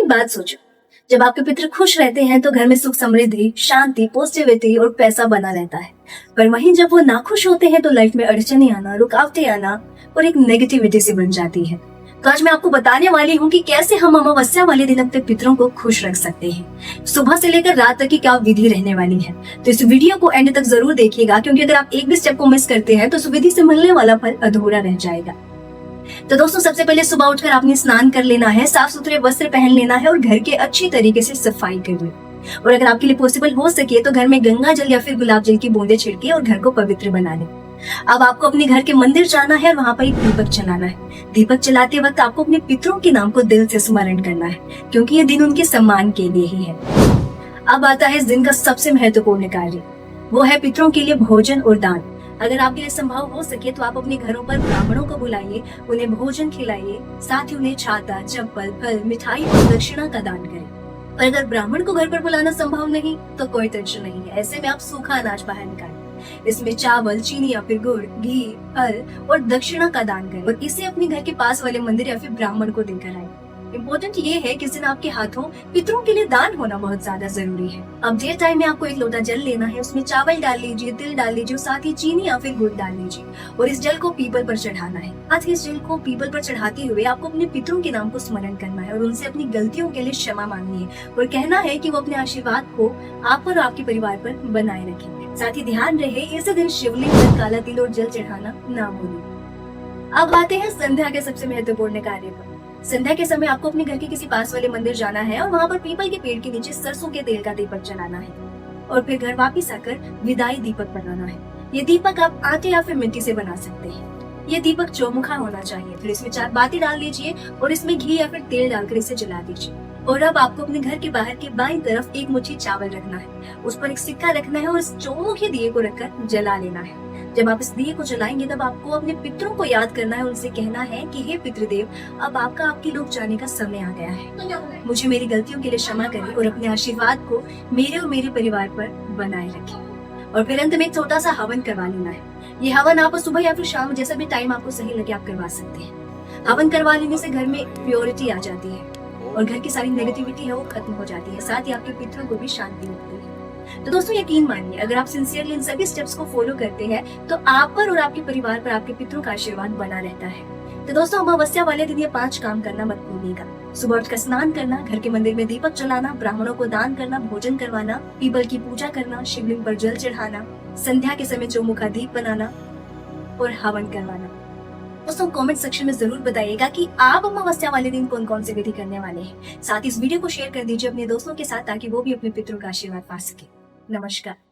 एक बात सोचो, जब आपके पितृ खुश रहते हैं तो घर में सुख समृद्धि, शांति, पॉजिटिविटी और पैसा बना रहता है। पर वहीं जब वो नाखुश होते हैं तो लाइफ में अड़चने आना, रुकावटें आना और एक नेगेटिविटी सी बन जाती है। तो आज मैं आपको बताने वाली हूँ कि कैसे हम अमावस्या वाले दिन अपने पितरों को खुश रख सकते हैं। सुबह से लेकर रात तक की क्या विधि रहने वाली है, तो इस वीडियो को एंड तक जरूर देखिएगा, क्योंकि अगर आप एक भी स्टेप को मिस करते हैं तो उस विधि से मिलने वाला फल अधूरा रह जाएगा। तो दोस्तों, सबसे पहले सुबह उठकर आपने स्नान कर लेना है, साफ सुथरे वस्त्र पहन लेना है और घर के अच्छी तरीके से सफाई कर ली। और अगर आपके लिए पॉसिबल हो सके तो घर में गंगा जल या फिर गुलाब जल की बूंदे छिड़के और घर को पवित्र बना ले। अब आपको अपने घर के मंदिर जाना है और वहाँ पर एक दीपक जलाना है। दीपक जलाते वक्त आपको अपने पितरों के नाम को दिल से स्मरण करना है, क्योंकि ये दिन उनके सम्मान के लिए ही है। अब आता है इस दिन का सबसे महत्वपूर्ण कार्य, वो है पितरों के लिए भोजन और दान। अगर आपके लिए संभव हो सके तो आप अपने घरों पर ब्राह्मणों को बुलाइए, उन्हें भोजन खिलाइए, साथ ही उन्हें छाता, चप्पल, फल, मिठाई और दक्षिणा का दान करें। और अगर ब्राह्मण को घर पर बुलाना संभव नहीं तो कोई टेंशन नहीं है, ऐसे में आप सूखा अनाज बाहर निकालें, इसमें चावल, चीनी या फिर गुड़, घी, फल और दक्षिणा का दान करें और इसे अपने घर के पास वाले मंदिर या फिर ब्राह्मण को देकर आए। इम्पोर्टेंट ये है कि इस दिन आपके हाथों पितरों के लिए दान होना बहुत ज्यादा जरूरी है। अब डे टाइम में आपको एक लोटा जल लेना है, उसमें चावल डाल लीजिए, तिल डाल लीजिए, साथ ही चीनी या फिर गुड़ डाल लीजिए और इस जल को पीपल पर चढ़ाना है। साथ ही इस जल को पीपल पर चढ़ाते हुए आपको अपने पितरों के नाम को स्मरण करना है और उनसे अपनी गलतियों के लिए क्षमा मांगनी है और कहना है कि वो अपने आशीर्वाद को आप पर और आपके परिवार पर बनाए रखें। साथ ही ध्यान रहे, इस दिन शिवलिंग पर काला तिल और जल चढ़ाना ना भूलें। अब आते हैं संध्या के सबसे महत्वपूर्ण कार्य पर। संध्या के समय आपको अपने घर के किसी पास वाले मंदिर जाना है और वहाँ पर पीपल के पेड़ के नीचे सरसों के तेल का दीपक जलाना है और फिर घर वापिस आकर विदाई दीपक बनाना है। ये दीपक आप आटे या फिर मिट्टी से बना सकते हैं। ये दीपक चौमुखा होना चाहिए। फिर इसमें 4 बाती डाल लीजिए और इसमें घी या फिर तेल डालकर इसे जला दीजिए। और अब आपको अपने घर के बाहर की बाईं तरफ एक मुट्ठी चावल रखना है, उस पर एक सिक्का रखना है और इस चौमुखी दिए को रखकर जला लेना है। जब आप इस दिए को जलाएंगे तब आपको अपने पितरों को याद करना है, उनसे कहना है कि हे पितृदेव, अब आपका आपकी लोक जाने का समय आ गया है। मुझे मेरी गलतियों के लिए क्षमा करें और अपने आशीर्वाद को मेरे और मेरे परिवार पर बनाए रखें। और फिर अंत में एक छोटा सा हवन करवा लेना है। ये हवन आप सुबह या फिर शाम, जैसा भी टाइम आपको सही लगे, आप करवा सकते हैं। हवन करवा लेने से घर में प्योरिटी आ जाती है और घर की सारी नेगेटिविटी है वो खत्म हो जाती है, साथ ही आपके पितरों को भी शांति मिलती है। तो दोस्तों, यकीन मानिए, अगर आप सिंसियरली इन सभी स्टेप्स को फॉलो करते हैं तो आप पर और आपके परिवार पर आपके पितरों का आशीर्वाद बना रहता है। तो दोस्तों, अमावस्या वाले दिन ये 5 काम करना मत भूलिएगा। सुबह उठकर स्नान करना, घर के मंदिर में दीपक जलाना, ब्राह्मणों को दान करना, भोजन करवाना, पीपल की पूजा करना, शिवलिंग पर जल चढ़ाना, संध्या के समय चौमुखा दीप बनाना और हवन करवाना। दोस्तों, कमेंट सेक्शन में जरूर बताइएगा कि आप अमावस्या वाले दिन कौन कौन सी विधि करने वाले हैं। साथ ही इस वीडियो को शेयर कर दीजिए अपने दोस्तों के साथ, ताकि वो भी अपने पितरों का आशीर्वाद पा सके। नमस्कार।